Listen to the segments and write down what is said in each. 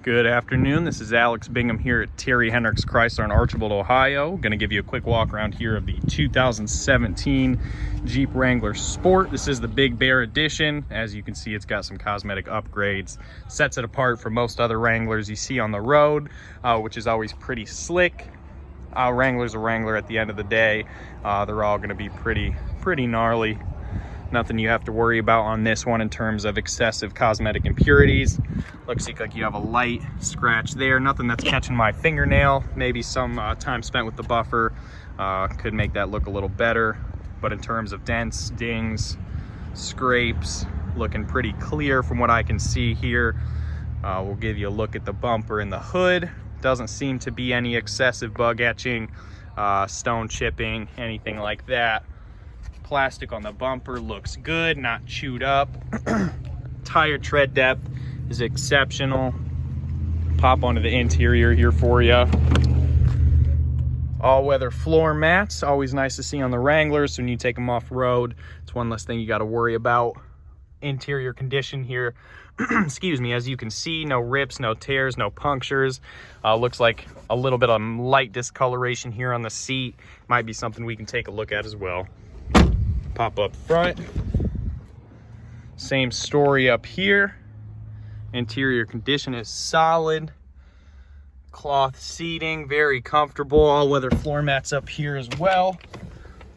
Good afternoon. This is Alex Bingham here at Terry Hendricks Chrysler in Archibald, Ohio. Going to give you a quick walk around here of the 2017 Jeep Wrangler Sport. This is the Big Bear edition. As you can see, it's got some cosmetic upgrades. Sets it apart from most other Wranglers you see on the road, which is always pretty slick. Wrangler's a Wrangler at the end of the day. They're all going to be pretty gnarly. Nothing you have to worry about on this one in terms of excessive cosmetic impurities. Looks like you have a light scratch there. Nothing that's catching my fingernail. Maybe some time spent with the buffer could make that look a little better. But in terms of dents, dings, scrapes, looking pretty clear from what I can see here. We'll give you a look at the bumper and the hood. Doesn't seem to be any excessive bug etching, stone chipping, anything like that. Plastic on the bumper looks good, not chewed up. Tire tread depth is exceptional. Pop onto the interior here for you. All-weather floor mats, always nice to see on the Wranglers. So when you take them off road, it's one less thing you got to worry about. Interior condition here, excuse me, as you can see, no rips, no tears, no punctures. Looks like a little bit of light discoloration here on the seat. Might be something we can take a look at as well. Pop up front, same story up here. Interior condition is solid. Cloth seating, very comfortable. All-weather floor mats up here as well.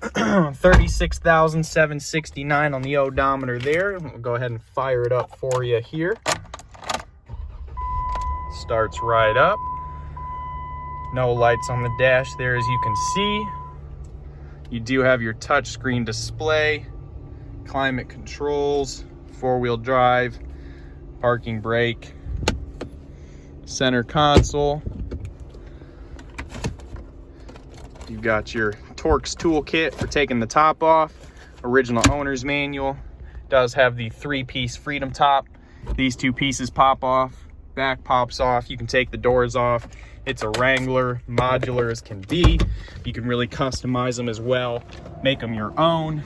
36,769 on the odometer there. We'll go ahead and fire it up for you here. Starts right up. No lights on the dash there, as you can see. You do have your touchscreen display, climate controls, four-wheel drive, parking brake, center console. You've got your Torx toolkit for taking the top off. Original owner's manual. Does have the three-piece Freedom top. These two pieces pop off. Back pops off. You can take the doors off. It's a Wrangler, modular as can be. You can really customize them as well, make them your own.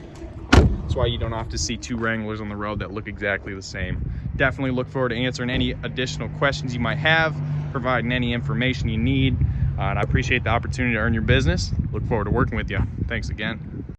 That's why you don't have to see two Wranglers on the road that look exactly the same. Definitely look forward to answering any additional questions you might have, providing any information you need. And I appreciate the opportunity to earn your business. Look forward to working with you. Thanks again.